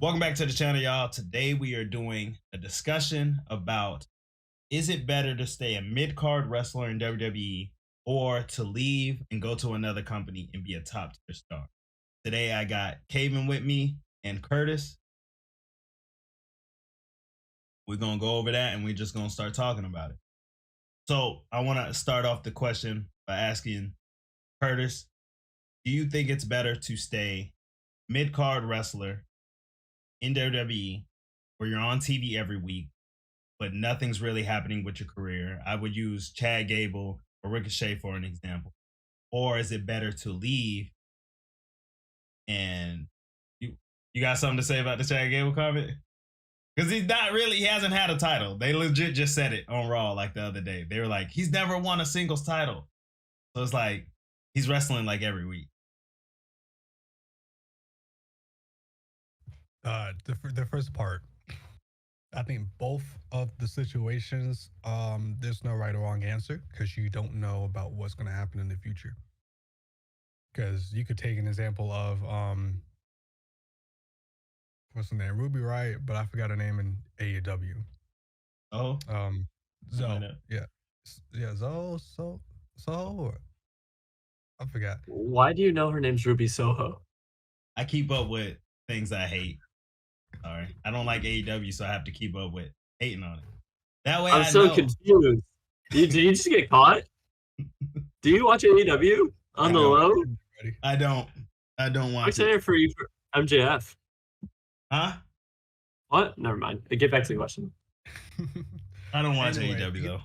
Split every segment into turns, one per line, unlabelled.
Welcome back to the channel, y'all. Today we are doing a discussion about is it better to stay a mid-card wrestler in WWE or to leave and go to another company and be a top tier star. Today I got Caven with me and Curtis. We're gonna go over that and we're just gonna start talking about it. So I want to start off the question by asking Curtis, do you think it's better to stay mid-card wrestler in WWE where you're on TV every week, but nothing's really happening with your career? I would use Chad Gable or Ricochet for an example. Or is it better to leave and you got something to say about the Chad Gable comment? Because he hasn't had a title. They legit just said it on Raw like the other day. They were like, he's never won a singles title. So it's like he's wrestling like every week.
The first part, I think both of the situations, there's no right or wrong answer because you don't know about what's going to happen in the future. Because you could take an example of what's her name, Ruby Riott, but I forgot her name in AEW.
Oh,
Zoe, yeah, Zoe. I forgot.
Why do you know her name's Ruby Soho?
I keep up with things I hate. Sorry, I don't like AEW, so I have to keep up with hating on it. That way,
I'm so confused. Did you just get caught? Do you watch AEW on the low?
I don't watch.
I'm excited for you for MJF.
Huh?
What? Never mind. Get back to the question.
I don't watch AEW though.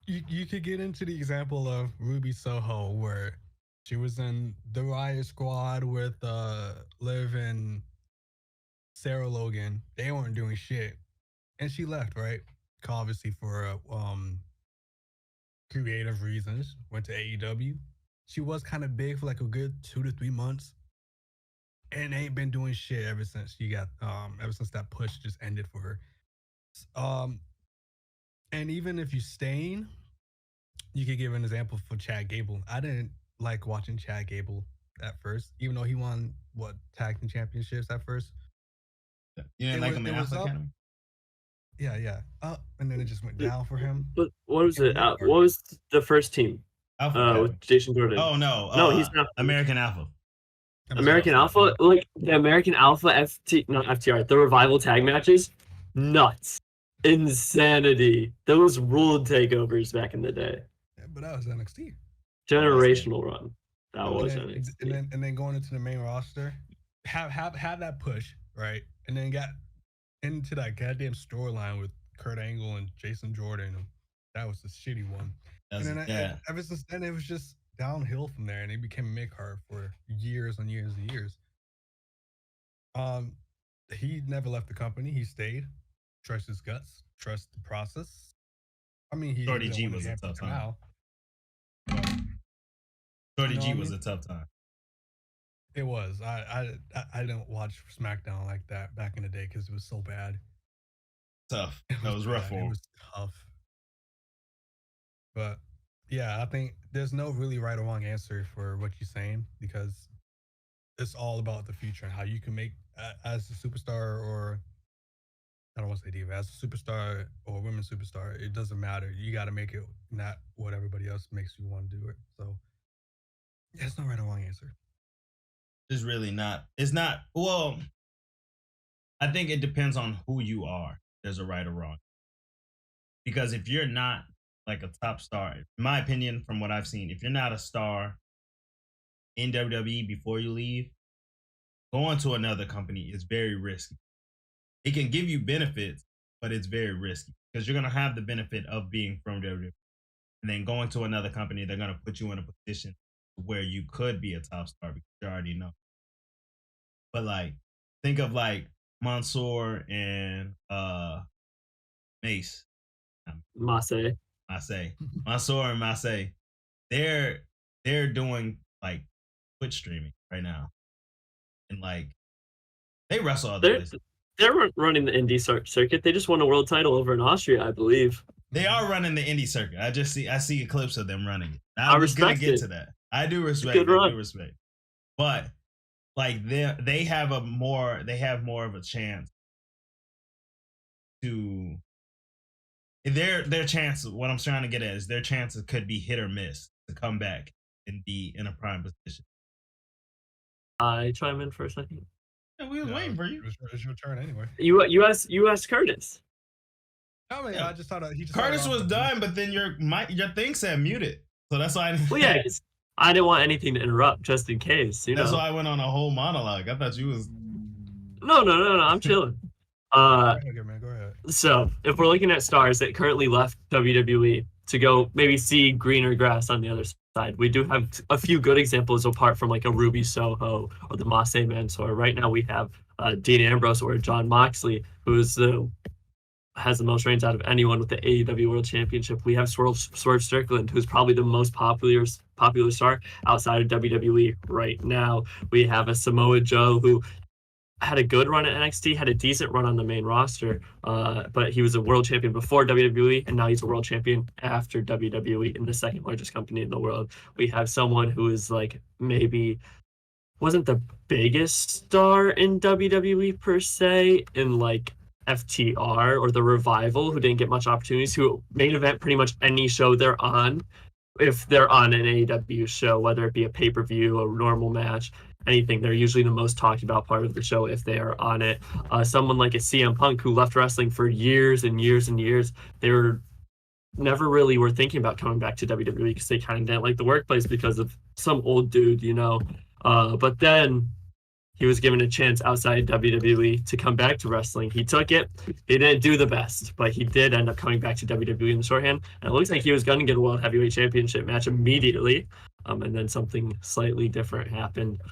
You could get into the example of Ruby Soho, where she was in the Riot Squad with Liv and Sarah Logan. They weren't doing shit, and she left, right? Obviously for creative reasons. Went to AEW. She was kind of big for like a good 2 to 3 months, and ain't been doing shit ever since she got ever since that push just ended for her. And even if you're staying, you could give an example for Chad Gable. I didn't like watching Chad Gable at first, even though he won tag team championships at first.
You didn't like him in Alpha Academy?
Yeah. And then it just went down for him.
But what was it? What was the first team? With Jason Jordan.
Oh no,
no, he's not.
American Alpha.
American Alpha, like the American Alpha not FTR, the Revival tag matches, nuts, insanity. Those ruled takeovers back in the day.
Yeah, but that was NXT.
Generational run. That was NXT.
And then going into the main roster, have that push, right? And then got into that goddamn storyline with Kurt Angle and Jason Jordan. That was the shitty one. Ever since then, it was just downhill from there, and he became mid-card for years and years and years. He never left the company. He stayed. Trust his guts. Trust the process. I mean,
Shorty G was a tough time. Shorty G was a tough time.
It was. I didn't watch SmackDown like that back in the day because it was so bad.
Tough. That was rough for him.
It was tough. But yeah, I think there's no really right or wrong answer for what you're saying because it's all about the future and how you can make as a superstar, or I don't want to say diva, as a superstar or women's superstar, it doesn't matter. You got to make it not what everybody else makes you want to do it. So there's no right or wrong answer.
It's really not. It's not. Well, I think it depends on who you are. There's a right or wrong. Because if you're not like a top star, in my opinion, from what I've seen, if you're not a star in WWE before you leave, going to another company is very risky. It can give you benefits, but it's very risky because you're going to have the benefit of being from WWE. And then going to another company, they're going to put you in a position where you could be a top star because you already know. But like, think of like Mansoor and Mace. Mansoor and Mace. They're doing like Twitch streaming right now. And like they wrestle other places.
They're running the indie circuit. They just won a world title over in Austria, I believe.
They are running the indie circuit. I see clips of them running it. I was gonna get to that. I do respect. But like they have more of a chance to their chance. What I'm trying to get at is their chances could be hit or miss to come back and be in a prime position.
I chime in for a second.
Yeah, we was waiting for you.
It's your turn anyway.
You asked Curtis.
I mean,
Yeah.
I just thought he just
Curtis
started
was
off
done, but then your thing said muted, so that's why.
Well, yeah, 'cause I didn't want anything to interrupt, just in case. You
That's
know.
why I went on a whole monologue. I thought you was.
No, I'm chilling.
Go ahead, man. Go ahead.
So if we're looking at stars that currently left WWE to go maybe see greener grass on the other side, we do have a few good examples apart from like a Ruby Soho or the Massey Mansour. Right now we have Dean Ambrose or John Moxley, who is has the most reigns out of anyone with the AEW World Championship. We have Swerve Strickland, who's probably the most popular star outside of WWE right now. We have a Samoa Joe who had a good run at NXT, had a decent run on the main roster, but he was a world champion before WWE, and now he's a world champion after WWE in the second largest company in the world. We have someone who is like maybe wasn't the biggest star in WWE per se, in like FTR or the Revival, who didn't get much opportunities, who main event pretty much any show they're on. If they're on an AEW show, whether it be a pay-per-view, a normal match, anything, they're usually the most talked about part of the show if they are on it. Someone like a CM Punk who left wrestling for years and years and years, they were never really were thinking about coming back to WWE because they kind of didn't like the workplace because of some old dude, you know. But then he was given a chance outside WWE to come back to wrestling. He took it. He didn't do the best, but he did end up coming back to WWE in the shorthand. And it looks like he was going to get a World Heavyweight Championship match immediately. And then something slightly different happened.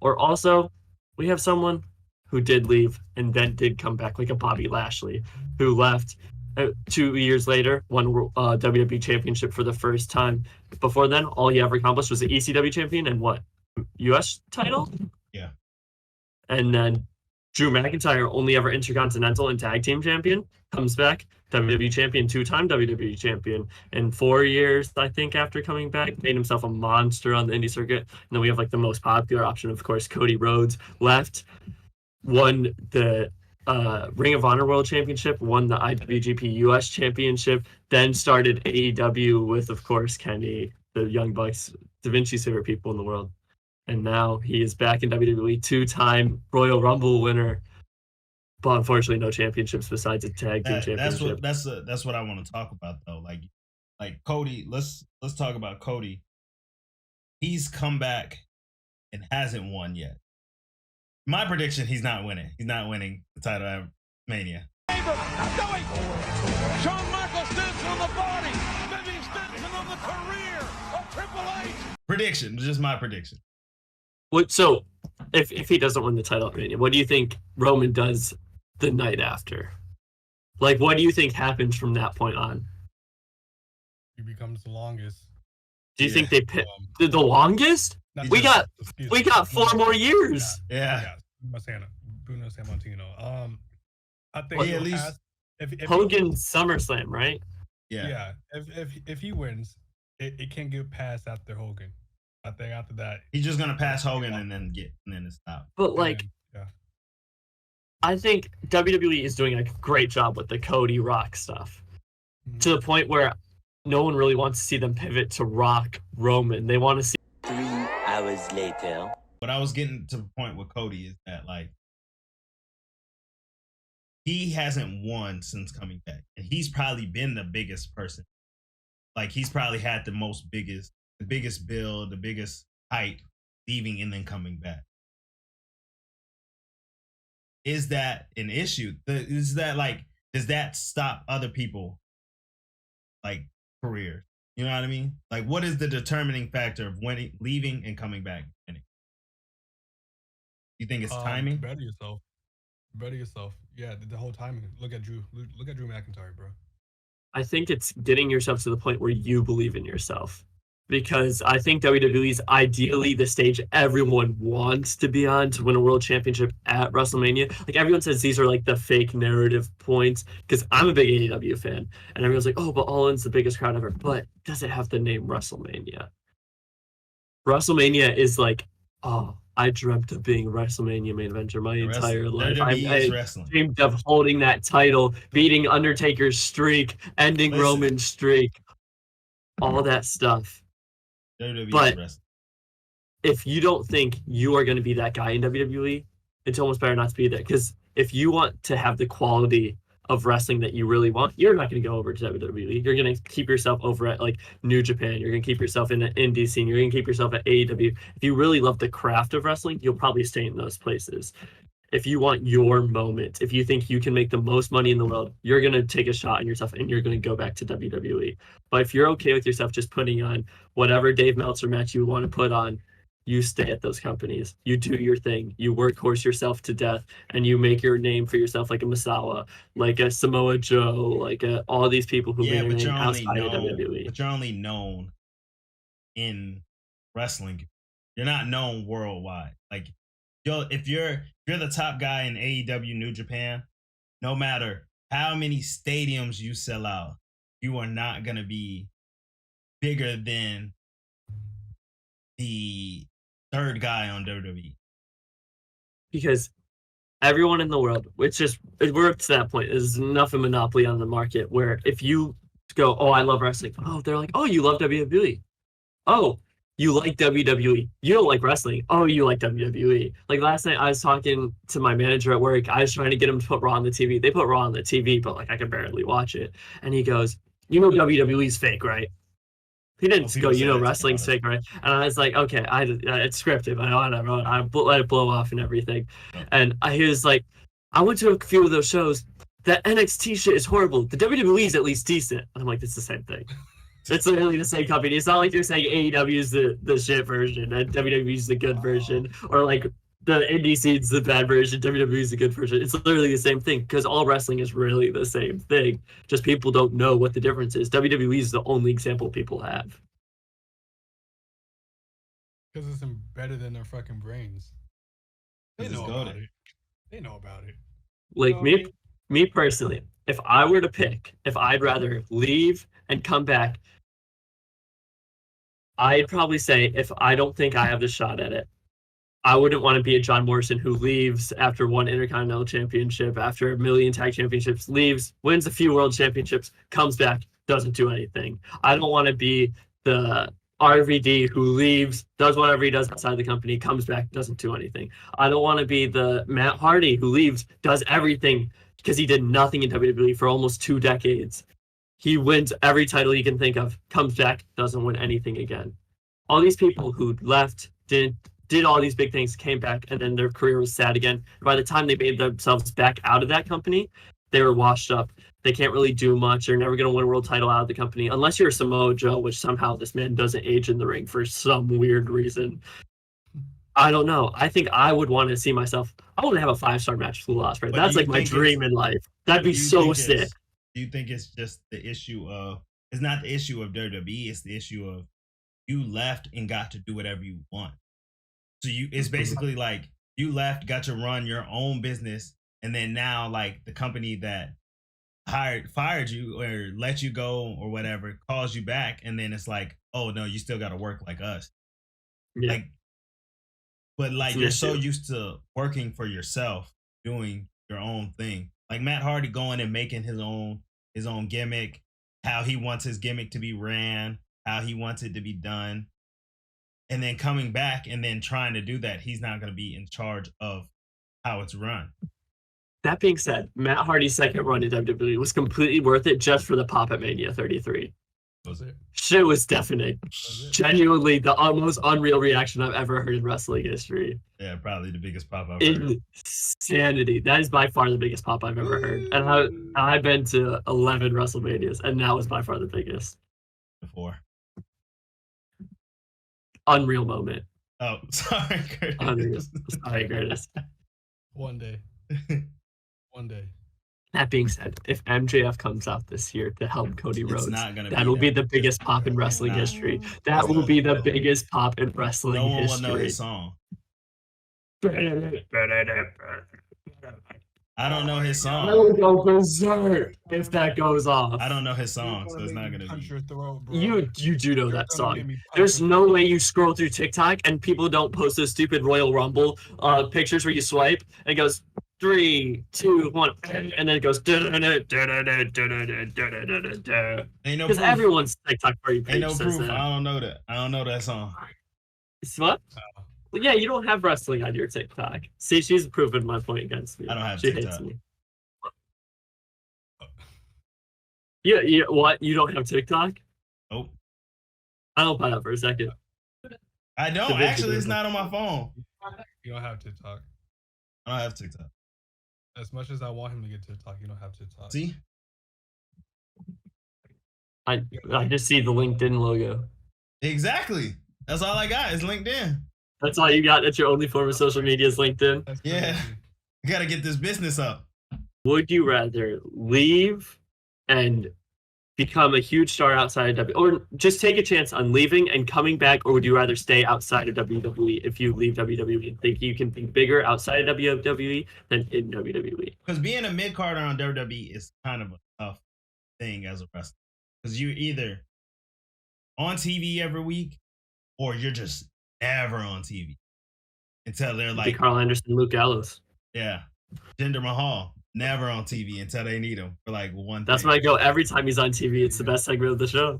Or also, we have someone who did leave and then did come back, like a Bobby Lashley, who left 2 years later, won WWE Championship for the first time. Before then, all he ever accomplished was the ECW champion and what? US title?
Yeah.
And then Drew McIntyre, only ever Intercontinental and Tag Team Champion, comes back, WWE Champion, 2-time WWE Champion. In 4 years, I think, after coming back, made himself a monster on the indie circuit. And then we have like the most popular option, of course, Cody Rhodes, left, won the Ring of Honor World Championship, won the IWGP US Championship, then started AEW with, of course, Kenny, the Young Bucks, Da Vinci's favorite people in the world. And now he is back in WWE, 2-time Royal Rumble winner, but unfortunately no championships besides a tag team championship.
That's what I want to talk about though. Like Cody, let's talk about Cody. He's come back and hasn't won yet. My prediction: he's not winning. He's not winning the title at Mania.
Shawn Michaels stands on the body. Maybe Stenson on the career of Triple H.
Prediction, just my prediction.
So, if he doesn't win the title at Mania, what do you think Roman does the night after? Like, what do you think happens from that point on?
He becomes the longest.
Do you think they pick the longest? We got 4 more years.
Yeah.
Bruno Sammartino. I think
Well, at least
if
Hogan SummerSlam, right?
Yeah.
If he wins, it can get past after Hogan. I think after that,
he's just gonna pass Hogan and then it stop.
But like,
yeah.
I think WWE is doing a great job with the Cody Rock stuff, to the point where no one really wants to see them pivot to Rock Roman. They want to see
3 hours later.
What I was getting to the point with Cody is that like he hasn't won since coming back, and he's probably been the biggest person. Like he's probably had the biggest build, the biggest hype, leaving and then coming back. Is that an issue? Is that like, does that stop other people like careers? You know what I mean? Like, what is the determining factor of winning, leaving, and coming back? You think it's timing?
Better yourself. Yeah, the whole timing. Look at Drew McIntyre, bro.
I think it's getting yourself to the point where you believe in yourself. Because I think WWE is ideally the stage everyone wants to be on to win a world championship at WrestleMania. Like everyone says these are like the fake narrative points, because I'm a big AEW fan, and everyone's like, oh, but All In's the biggest crowd ever. But does it have the name WrestleMania? WrestleMania is like, oh, I dreamt of being WrestleMania main eventer my entire life.
WWE is
I
wrestling.
dreamed of holding that title, beating Undertaker's streak, ending
Listen.
Roman's streak, all that stuff.
WWE is
But
wrestling.
if you don't think you are going to be that guy in WWE, it's almost better not to be there. Because if you want to have the quality of wrestling that you really want, you're not going to go over to WWE. You're going to keep yourself over at like New Japan. You're going to keep yourself in the indie scene. You're going to keep yourself at AEW. If you really love the craft of wrestling, you'll probably stay in those places. If you want your moment, if you think you can make the most money in the world, you're going to take a shot on yourself and you're going to go back to WWE. But if you're okay with yourself just putting on whatever Dave Meltzer match you want to put on, you stay at those companies. You do your thing. You workhorse yourself to death, and you make your name for yourself, like a Masawa, like a Samoa Joe, like all these people who made their name outside of WWE.
But you're only known in wrestling. You're not known worldwide. Like, if you're the top guy in AEW New Japan, no matter how many stadiums you sell out, you are not gonna be bigger than the third guy on WWE.
Because everyone in the world, we're up to that point. There's enough of monopoly on the market where if you go, oh, I love wrestling. Oh, they're like, oh, you love WWE. Oh, you like WWE. You don't like wrestling. Oh, you like WWE. Like last night, I was talking to my manager at work. I was trying to get him to put Raw on the TV. They put Raw on the TV, but like I could barely watch it. And he goes, you know WWE's fake, right? He didn't go, you know, wrestling's fake, right? And I was like, okay, it's scripted. I let it blow off and everything. And he was like, I went to a few of those shows. That NXT shit is horrible. The WWE is at least decent. I'm like, it's the same thing. It's literally the same company. It's not like you're saying AEW is the shit version and WWE is the good version, or like the indie scene's the bad version, WWE is the good version. It's literally the same thing because all wrestling is really the same thing. Just people don't know what the difference is. WWE is the only example people have.
Because it's embedded in their fucking brains. They know about it. They know about it.
Like me personally, if I were to pick, if I'd rather leave and come back, I'd probably say if I don't think I have the shot at it, I wouldn't want to be a John Morrison who leaves after one Intercontinental Championship, after a million tag championships, leaves, wins a few world championships, comes back, doesn't do anything. I don't want to be the RVD who leaves, does whatever he does outside the company, comes back, doesn't do anything. I don't want to be the Matt Hardy who leaves, does everything because he did nothing in WWE for almost 2 decades. He wins every title he can think of, comes back, doesn't win anything again. All these people who left, did all these big things, came back, and then their career was sad again. By the time they made themselves back out of that company, they were washed up. They can't really do much. They're never going to win a world title out of the company, unless you're Samoa Joe, which somehow this man doesn't age in the ring for some weird reason. I don't know. I think I would want to see myself. I want to have a 5-star match with Lil Ospreay. That's like my dream in life. That'd be so sick.
Do you think it's just the issue of, it's not the issue of WWE, it's the issue of you left and got to do whatever you want. So it's basically like you left, got to run your own business, and then now like the company that fired you or let you go or whatever calls you back, and then it's like, oh no, you still got to work like us.
Yeah.
Like, but like you're so used to working for yourself, doing your own thing. Like Matt Hardy going and making his own gimmick, how he wants his gimmick to be ran, how he wants it to be done. And then coming back and then trying to do that, he's not going to be in charge of how it's run.
That being said, Matt Hardy's second run in WWE was completely worth it just for the pop at Mania 33.
Was it?
Shit was deafening. Genuinely the most unreal reaction I've ever heard in wrestling history.
Yeah, probably the biggest pop I've heard.
Insanity. That is by far the biggest pop I've ever heard. And I've been to 11 WrestleManias, and that was by far the biggest.
Before.
Unreal moment.
Oh, sorry, Curtis.
Unreal. Sorry, Curtis.
One day. One day.
That being said, if MJF comes out this year to help Cody Rhodes, that'll be the biggest pop in wrestling history. That will be the biggest pop in wrestling history.
No one will know his song. I don't know his
I
song.
would go berserk if that goes off.
I don't know his
You're
song, so it's
make
not
me
gonna
punch
be.
your throat, bro.
You do know
You're
that
gonna make
song.
me punch
There's
your
no
throat.
way you scroll through TikTok and people don't post those stupid Royal Rumble pictures where you swipe and it goes 3, 2, 1, and then it goes because
Ain't no proof.
everyone's TikTok for you
Ain't
page
no
says
proof.
that.
I don't know that. I don't know that song.
What?
Oh.
Well, yeah, you don't have wrestling on your TikTok. See, she's proven my point against me.
I don't have
she
TikTok.
hates me. Yeah, what? You don't have TikTok?
Nope.
I don't buy that for a second.
I don't. Actually, it's not on my phone.
You don't have TikTok.
I don't have TikTok.
As much as I want him to get TikTok, you don't have TikTok.
See?
I just see the LinkedIn logo.
Exactly. That's all I got is LinkedIn.
That's all you got. That's your only form of social media is LinkedIn.
That's
Yeah.
crazy.
I gotta get this business up.
Would you rather leave and become a huge star outside of or just take a chance on leaving and coming back, or would you rather stay outside of WWE if you leave WWE and think you can be bigger outside of WWE than in WWE?
Because being a mid carder on WWE is kind of a tough thing as a wrestler. Because you're either on TV every week or you're just never on TV until they're
Like
like,
Carl Anderson, Luke Gallows.
yeah, Jinder Mahal, never on TV until they need him for like one
That's
thing.
when I go every time he's on TV. It's the best segment of the show.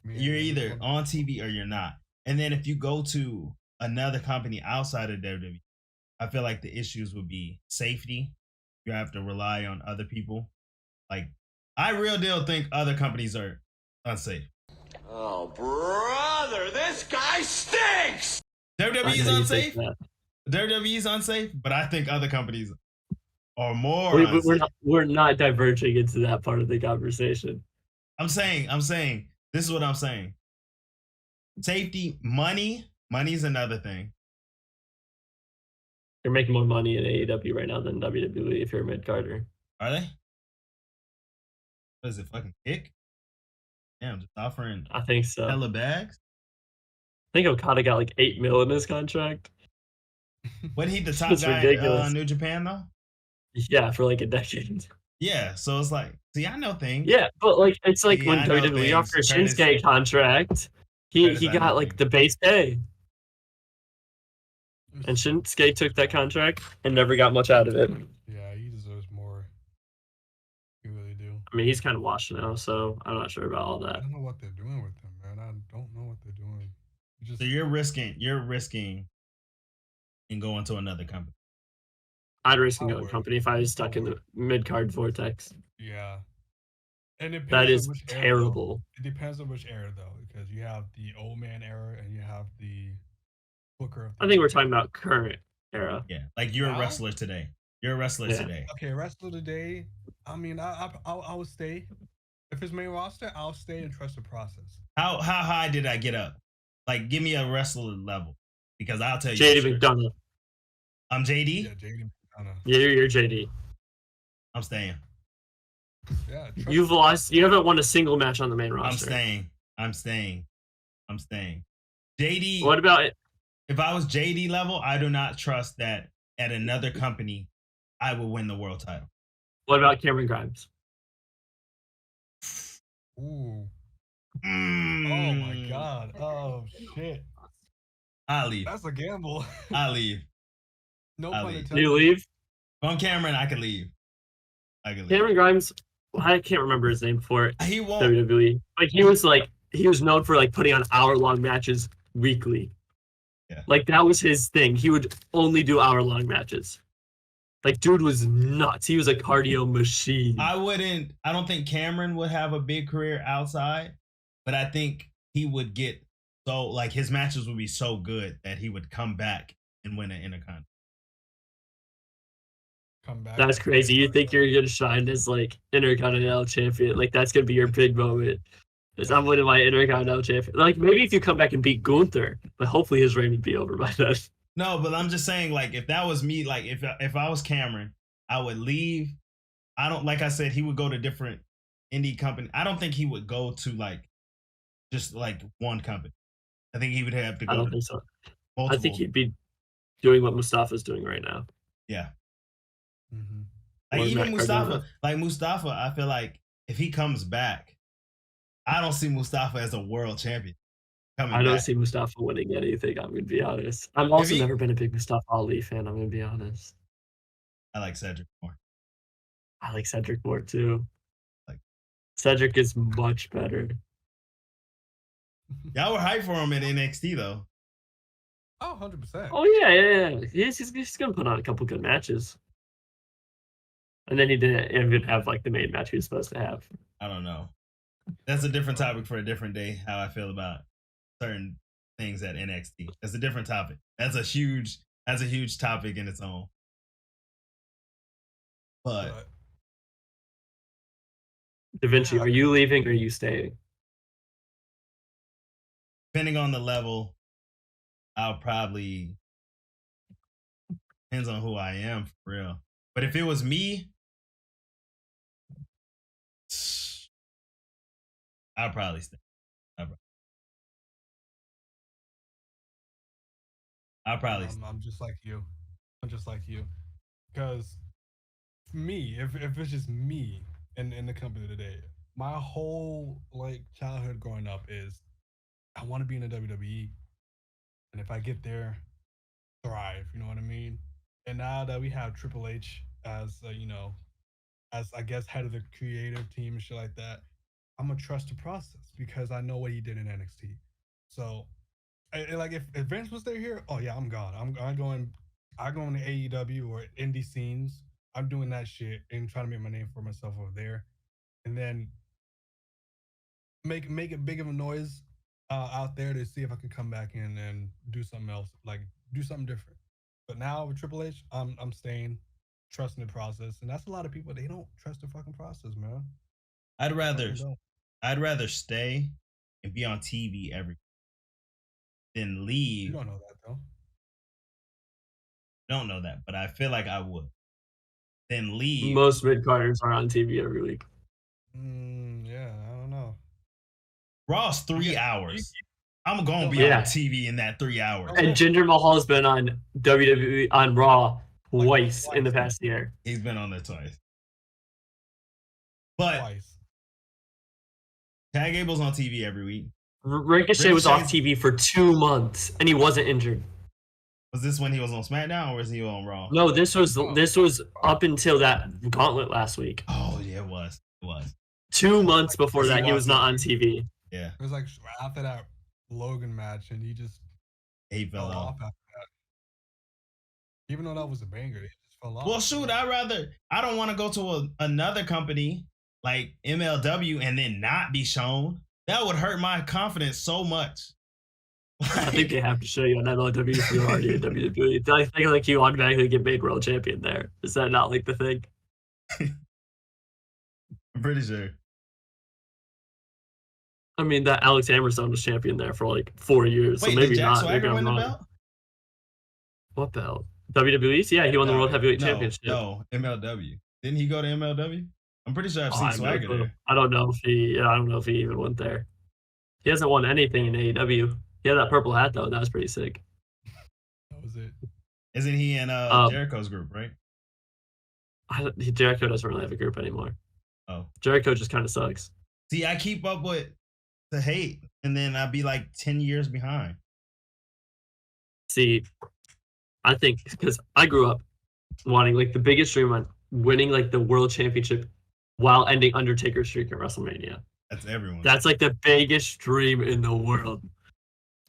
You're either on TV or you're not. And then if you go to another company outside of WWE, I feel like the issues would be safety. You have to rely on other people. Like, I real deal think other companies are unsafe.
Oh, brother, this guy stinks!
WWE is
I know you think
unsafe.
that.
WWE is unsafe, but I think other companies are more
We're
unsafe.
we're not diverging into that part of the conversation.
I'm saying, this is what I'm saying. Safety, money's another thing.
You're making more money in AEW right now than WWE if you're a mid-carder.
Are they? What is it, fucking kick? Damn, just offering
I think so.
hella bags?
I think Okada got like $8 million in his contract.
Wasn't he the top
It's
guy
ridiculous.
in New Japan, though?
Yeah, for like a decade.
Yeah, so it's like, see, I know things.
Yeah, but like it's like
Yeah,
when
I know
WWE
things.
offered
Curtis-
Shinsuke a contract, he
Curtis, I know
got like
things.
the base pay, and Shinsuke took that contract and never got much out of it.
Yeah, he deserves more. He really do.
I mean, he's kind of washed now, so I'm not sure about all
I
that.
don't know what they're doing with him, man. I don't know what they're doing. Just
So you're risking and going to another company.
I'd risk
I
another
would.
company if I was stuck in the mid-card vortex.
yeah. And it
That
depends
is
on which era, though.
terrible.
It depends on which era though, because you have the old man era and you have the Booker of the
I think we're
Year.
talking about current era.
Yeah, like you're a
Now?
wrestler today. You're a wrestler
Yeah.
today.
Okay, wrestler today. I mean, I would stay. If it's main roster, I'll stay and trust the process.
How high did I get up? Like, give me a wrestler level, because I'll tell you.
JD
sure.
McDonough.
I'm JD.
Yeah, JD McDonough.
Yeah, you're JD.
I'm staying.
Yeah, trust
You've
the
lost. You haven't won a single match on the main
I'm
roster.
staying. I'm staying. I'm staying. JD.
What about it?
If I was JD level, I do not trust that at another company I will win the world title.
What about Cameron Grimes?
Ooh. Oh
Mm,
my god. Oh shit.
I'll leave.
That's a gamble.
I'll leave.
No
I'll
pun
leave.
Do you
intended.
leave?
On Cameron, I could leave. I could leave.
Cameron Grimes. I can't remember his name before
He won't.
WWE. Like he was known for like putting on hour-long matches weekly.
Yeah.
Like that was his thing. He would only do hour-long matches. Like dude was nuts. He was a cardio machine.
I don't think Cameron would have a big career outside, but I think he would get so, like, his matches would be so good that he would come back and win an Intercontinental.
Come back.
That's crazy. You think you're gonna shine as like Intercontinental champion? Like that's gonna be your big moment. Is I'm winning my Intercontinental champion. Like maybe if you come back and beat Gunther, but hopefully his reign would be over by then.
No, but I'm just saying, like, if that was me, like, if I was Cameron, I would leave. I don't, like I said, he would go to different indie company. I don't think he would go to like just like one company. I think he would have to
I
go
don't
to
think so.
multiple.
I think he'd be doing what Mustafa's doing right now.
Yeah.
Mhm.
Like
Or
even
Matt Cardona.
Mustafa, I feel like if he comes back, I don't see Mustafa as a world champion coming
I don't
back.
see Mustafa winning anything. I'm gonna be honest. I've
If
also
he,
never been a big Mustafa Ali fan. I'm gonna be honest.
I like Cedric more.
I like Cedric more too.
Like
Cedric is much better.
y'all were hyped for him at NXT though.
Oh, 100%.
Oh yeah. He's gonna put on a couple good matches. And then he didn't even have like the main match he was supposed to have.
I don't know. That's a different topic for a different day. How I feel about certain things at NXT. That's a different topic. That's a huge topic in its own. But
Da Vinci, are you leaving or are you staying?
depending on the level, I'll probably depends on who I am for real. But if it was me, I'll probably stay. I'll probably stay.
I'm just like you. I'm just like you. Because me, if it's just me in the company today, my whole like childhood growing up is I want to be in the WWE, and if I get there, thrive. You know what I mean? And now that we have Triple H as as I guess head of the creative team and shit like that, I'm gonna trust the process because I know what he did in NXT. So, like if Vince was there here, oh yeah, I'm gone. I'm going. I go into AEW or indie scenes. I'm doing that shit and trying to make my name for myself over there, and then make it big of a noise out there to see if I can come back in and do something else, like do something different. But now with Triple H, I'm staying, trusting the process, and that's a lot of people. They don't trust the fucking process, man.
I'd rather
Fucking don't.
I'd rather stay and be on TV every than
You
leave.
don't know that though.
Don't know that, but I feel like I would. Then leave.
Most mid-carders are on TV every week.
Yeah, I don't know.
Raw's 3 hours. I'm gonna be
Yeah.
on TV in that 3 hours.
And Jinder Mahal's been on WWE on Raw twice in the past year.
He's been on there twice. But
Twice.
Chad Gable's on TV every week.
Ricochet was off
Ricochet's-
TV for 2 months and he wasn't injured.
Was this when he was on SmackDown or was he on Raw?
No, this was up until that gauntlet last week.
Oh yeah, it was. It was.
2 months before
He
that, he was
walked
not on TV.
Yeah,
It was like after that Logan match, and he just
he
fell
fell
off
off.
after that. Even though that was a banger, he just fell off.
Well, shoot, I don't want to go to another company like MLW and then not be shown. That would hurt my confidence so much.
I think they have to show you on MLW if you're already in WWE. I think like you automatically get made world champion there. Is that not like the thing?
I'm pretty sure.
I mean, that Alex Hammerstone was champion there for like 4 years,
Wait,
so maybe
did Jack
not.
Swagger
Maybe I'm
win the
wrong.
belt?
What belt? WWE's? Yeah, he won the World Heavyweight Championship.
No, MLW. Didn't he go to MLW? I'm pretty sure I've
Oh,
seen
I have no
Swagger
clue.
there.
I don't know if he even went there. He hasn't won anything in AEW. He had that purple hat though. That was pretty sick.
That was it.
Isn't he in Jericho's group, right?
Jericho doesn't really have a group anymore.
Oh.
Jericho just kind of sucks.
See, I keep up with the hate, and then I'd be like 10 years behind.
See, I think because I grew up wanting like the biggest dream on winning like the world championship while ending Undertaker's streak at WrestleMania.
That's everyone.
That's like the biggest dream in the world.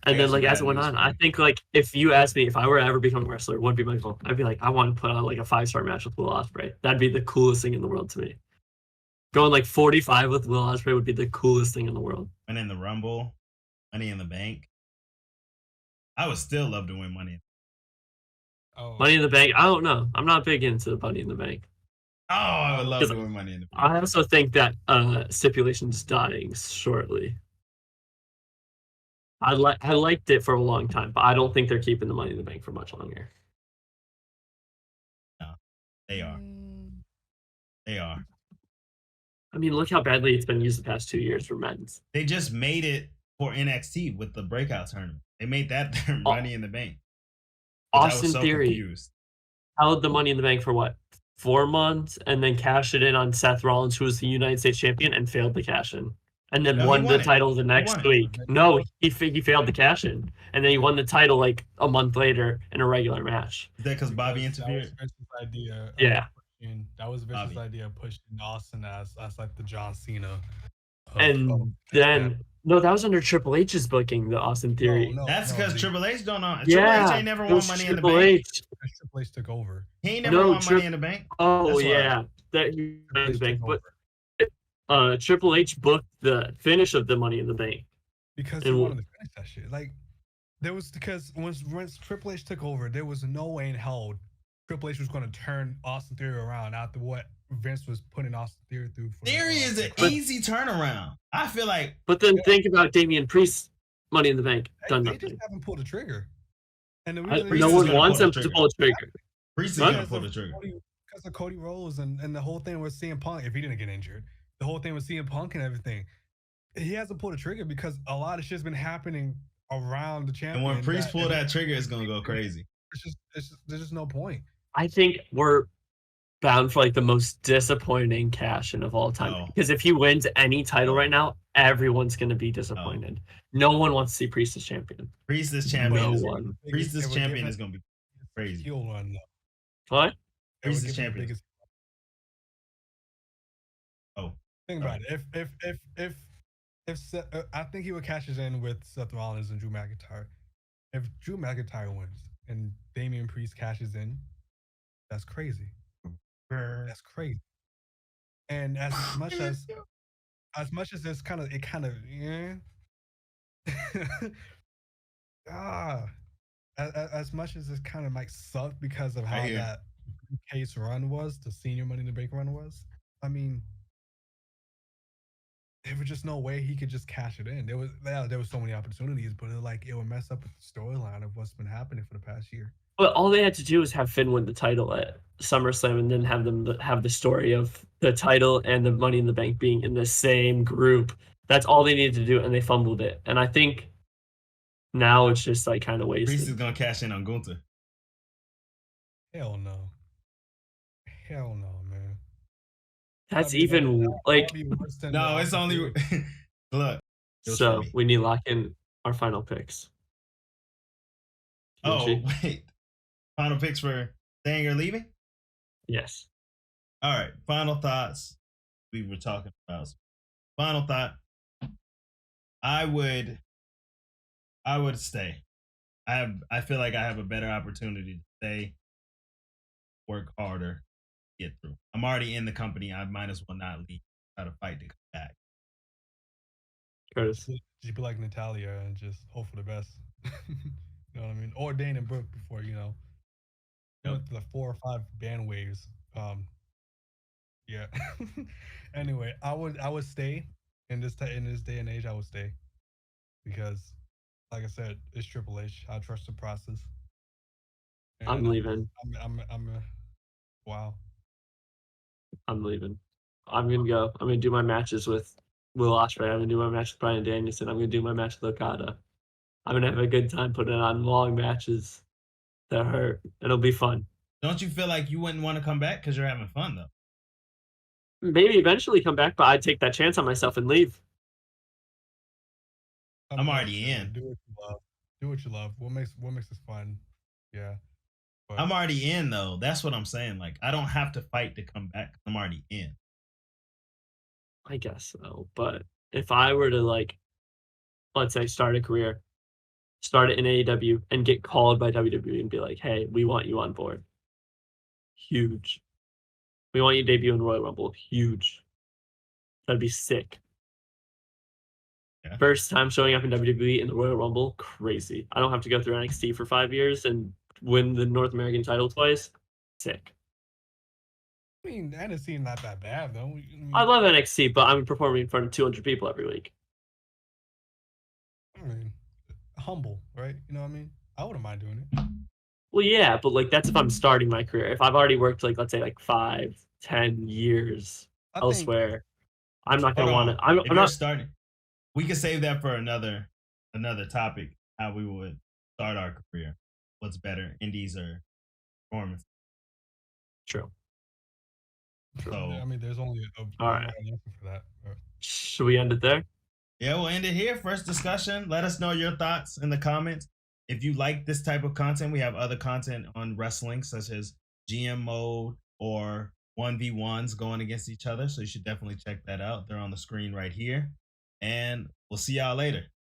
And then like as it went on, I think like if you asked me if I were to ever become a wrestler, what would be my goal? I'd be like, I want to put on like a 5-star match with Will Ospreay. That'd be the coolest thing in the world to me. Going like 45 with Will Ospreay would be the coolest thing in the world.
Money in the Rumble, Money in the Bank. I would still love to win Money.
Oh,
Money in the Bank, I don't know. I'm not big into Money in the Bank.
Oh, I would love to win Money in the Bank.
I also think that stipulation's dying shortly. I liked it for a long time, but I don't think they're keeping the Money in the Bank for much longer.
No, they are. They are.
I mean, look how badly it's been used the past 2 years for men's.
They just made it for NXT with the breakout tournament. They made that their Money in the Bank. I was
Austin
so
Theory
confused.
held the Money in the Bank for what? 4 months and then cashed it in on Seth Rollins, who was the United States champion, and failed to cash in. And then
No, he
won the
won it.
title the
He
next
won it.
week. No, he failed to cash in. And then he won the title like a month later in a regular match.
Is that because Bobby
Because that was
interfered?
Vince's idea. Of
Yeah.
that was Vince's
Bobby.
idea of pushing Austin as like the John Cena.
And then no, that was under Triple H's booking, the Austin Theory.
That's because Triple H don't know.
Yeah,
Triple H ain't never
it
won
was
Money in the
Triple
Bank.
H.
Triple H took over.
He ain't never
No,
won Money in the Bank.
Oh
That's why.
yeah, that he
Triple H
Bank,
took
but
over.
Triple H booked the finish of the Money in the Bank.
Because he wanted to finish that shit. Like, there was, because once Triple H took over, there was no way in hell Triple H was going to turn Austin Theory around after what Vince was putting Austin Theory through.
Theory is an easy turnaround. I feel like.
But then think about Damian Priest's Money in the Bank. Done
They
nothing.
just haven't pulled the trigger. And the
No
reason
one wants him to pull the trigger.
Priest is gonna pull the trigger.
Because of Cody Rhodes and the whole thing with CM Punk, if he didn't get injured, the whole thing with CM Punk and everything, he hasn't pulled the trigger because a lot of shit's been happening around the champion.
And when Priest pull that trigger, it's gonna go crazy.
There's just no point.
I think we're bound for like the most disappointing cash in of all time.
No.
Because if he wins any title right now, everyone's gonna be disappointed. No one wants to see Priest as champion.
Priest as champion.
No one.
Priest as champion is gonna be crazy.
Heel run though.
What?
Priest as champion. Oh,
think about it. If Seth, I think he would cash it in with Seth Rollins and Drew McIntyre. If Drew McIntyre wins and Damian Priest cashes in, that's crazy. That's crazy. And as much as it's kind of yeah. As much as it kind of might suck because of how that case run was, the senior Money in the Bank run was. I mean, there was just no way he could just cash it in. There was so many opportunities, but it would mess up with the storyline of what's been happening for the past year.
But all they had to do was have Finn win the title at SummerSlam and then have them have the story of the title and the Money in the Bank being in the same group. That's all they needed to do, and they fumbled it. And I think now it's just like kind of wasted.
Priest is gonna cash in on Gunther.
Hell no. Hell no, man.
That's even like
no, it's only look.
So we need to lock in our final picks.
Oh wait, final picks for staying or leaving?
Yes.
All right. Final thoughts. We were talking about. Final thought. I would stay. I feel like I have a better opportunity to stay, work harder, get through. I'm already in the company. I might as well not leave. Try to fight to come back.
Curtis.
Just be like Natalia and just hope for the best. You know what I mean? Or Dane and Brooke before, went through like 4 or 5 band waves. Yeah. Anyway, I would stay in this day and age. I would stay because, like I said, it's Triple H. I trust the process. And
I'm leaving.
Wow.
I'm leaving. I'm gonna go. I'm gonna do my matches with Will Ospreay. I'm gonna do my match with Bryan Danielson. I'm gonna do my match with Okada. I'm gonna have a good time putting on long matches that hurt. It'll be fun.
Don't you feel like you wouldn't want to come back because you're having fun though?
Maybe eventually come back, but I'd take that chance on myself and leave.
I'm already in.
Do what you love. Do what you love. What makes this fun? Yeah. But
I'm already in though. That's what I'm saying. Like I don't have to fight to come back. I'm already in.
I guess so. But if I were to like, let's say start a career, start it in AEW and get called by WWE and be like, hey, we want you on board. Huge. We want you to debut in Royal Rumble. Huge. That'd be sick.
Yeah.
First time showing up in WWE in the Royal Rumble, crazy. I don't have to go through NXT for 5 years and win the North American title twice. Sick.
I mean, NXT not that bad though.
I love NXT, but I'm performing in front of 200 people every week.
I mean, humble, right? You know what I mean? I wouldn't mind doing it.
Well, yeah, but like that's if I'm starting my career. If I've already worked like let's say like 5, 10 years elsewhere, I'm not gonna want to. I'm not
starting. We could save that for another topic. How we would start our career. What's better, indies or performance?
True.
So
I mean, there's only a
All right.
one answer for that.
Should we end it there?
yeah, we'll end it here. First discussion. Let us know your thoughts in the comments. If you like this type of content, we have other content on wrestling, such as GM mode or 1v1s going against each other. So you should definitely check that out. They're on the screen right here. And we'll see y'all later.